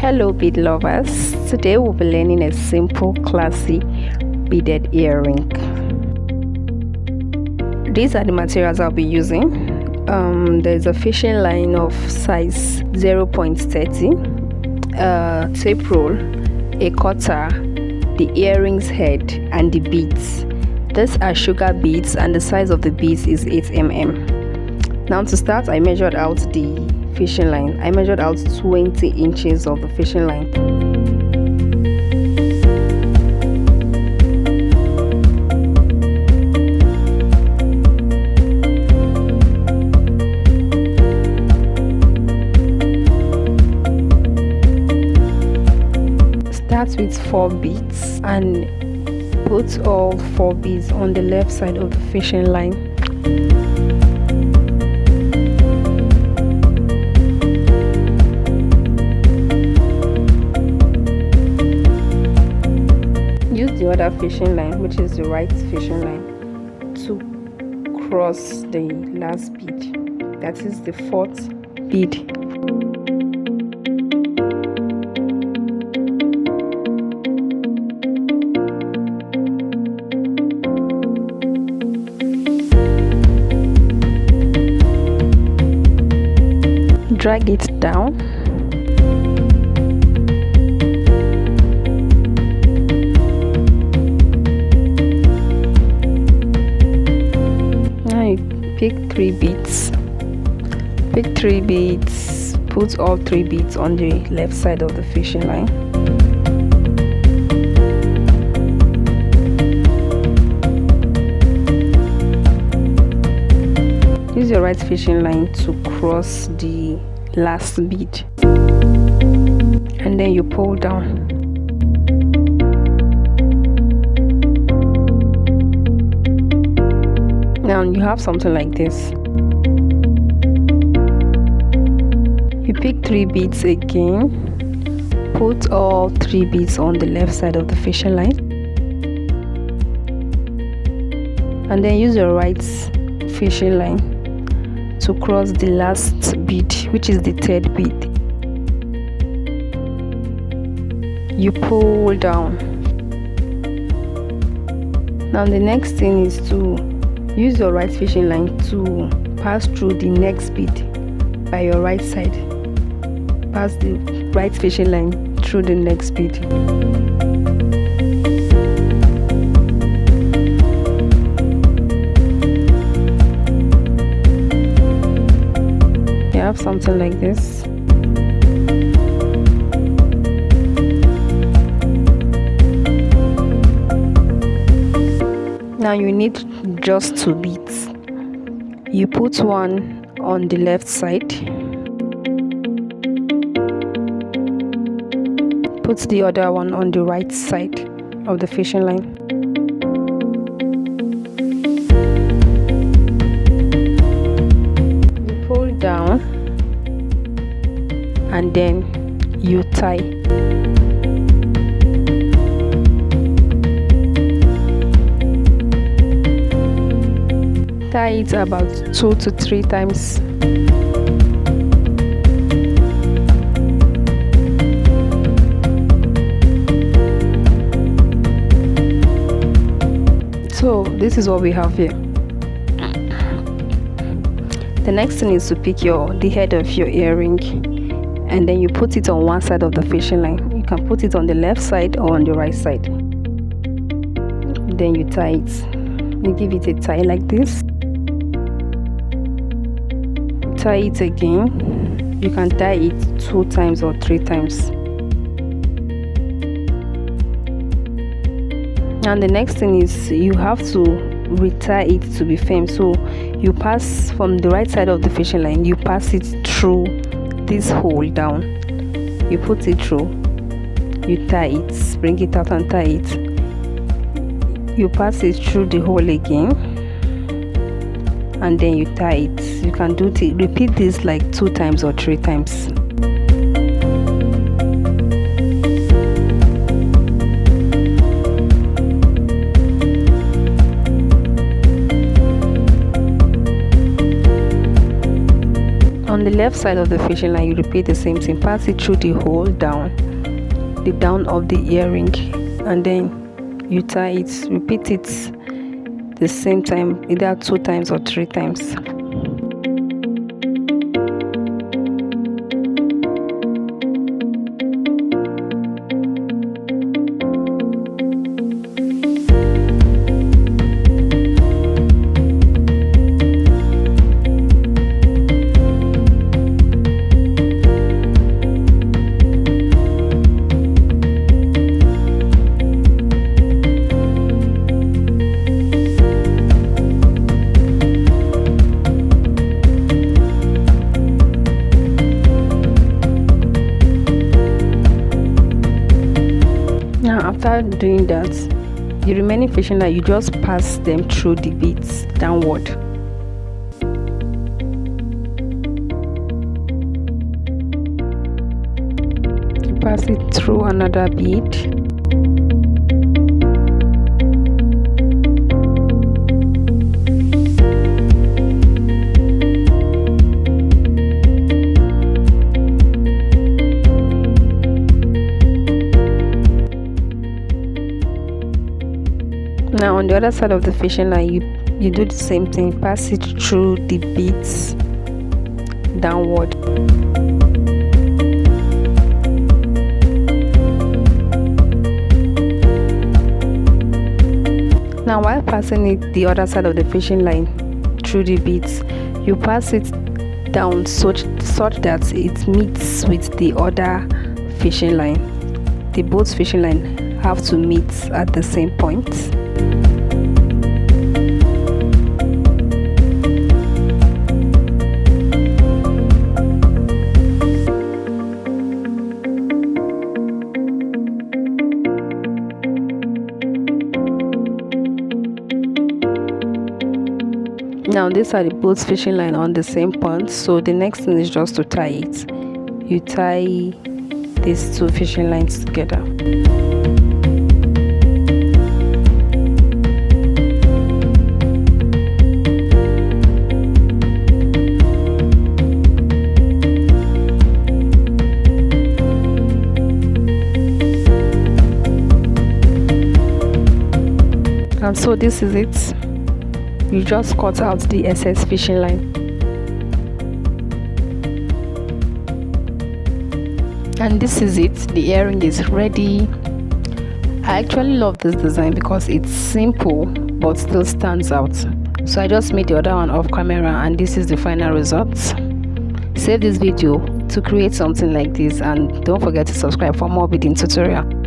Hello bead lovers, today we'll be learning a simple classy beaded earring. These are the materials I'll be using. There's a fishing line of size 0.30, a tape roll, a cutter, the earrings head and the beads. These are sugar beads and the size of the beads is 8 mm. Now to start, I measured out the fishing line. I measured out 20 inches of the fishing line. Start with 4 beads and put all 4 beads on the left side of the fishing line. Use the other fishing line, which is the right fishing line, to cross the last bead, that is the 4th bead. Drag it down. Pick 3 beads. Pick 3 beads. Put all 3 beads on the left side of the fishing line. Use your right fishing line to cross the last bead, and then you pull down. Now you have something like this. You pick 3 beads again, put all 3 beads on the left side of the fishing line, and then use your right fishing line to cross the last bead, which is the 3rd bead. You pull down. Now the next thing is to use your right fishing line to pass through the next bead by your right side. Pass the right fishing line through the next bead. You have something like this. Now you need just 2 beads. You put one on the left side, put the other one on the right side of the fishing line. You pull down and then you tie. Tie it about 2 to 3 times. So this is what we have here. The next thing is to pick the head of your earring, and then you put it on one side of the fishing line. You can put it on the left side or on the right side. Then you tie it. You give it a tie like this. Tie it again. You can tie it 2 times or 3 times. And the next thing is you have to retie it to be firm. So you pass from the right side of the fishing line, you pass it through this hole down. You put it through, you tie it, bring it out and tie it. You pass it through the hole again, and then you tie it. You can repeat this like 2 times or 3 times. On On the left side of the fishing line, you repeat the same thing. Pass it through the hole down, the down of the earring, and then you tie it. Repeat it the same time, either 2 times or 3 times. After doing that, the remaining fishing line, you just pass them through the beads downward. You pass it through another bead. Now on the other side of the fishing line, you do the same thing. Pass it through the beads downward. Now while passing it the other side of the fishing line through the beads, you pass it down such that it meets with the other fishing line. The both fishing line have to meet at the same point. Now these are the both fishing line on the same point, so the next thing is just to tie it. You tie these 2 fishing lines together. And so this is it. You just cut out the excess fishing line. And this is it. The earring is ready. I actually love this design because it's simple but still stands out. So I just made the other one off camera, and this is the final result. Save this video to create something like this, and don't forget to subscribe for more beading tutorial.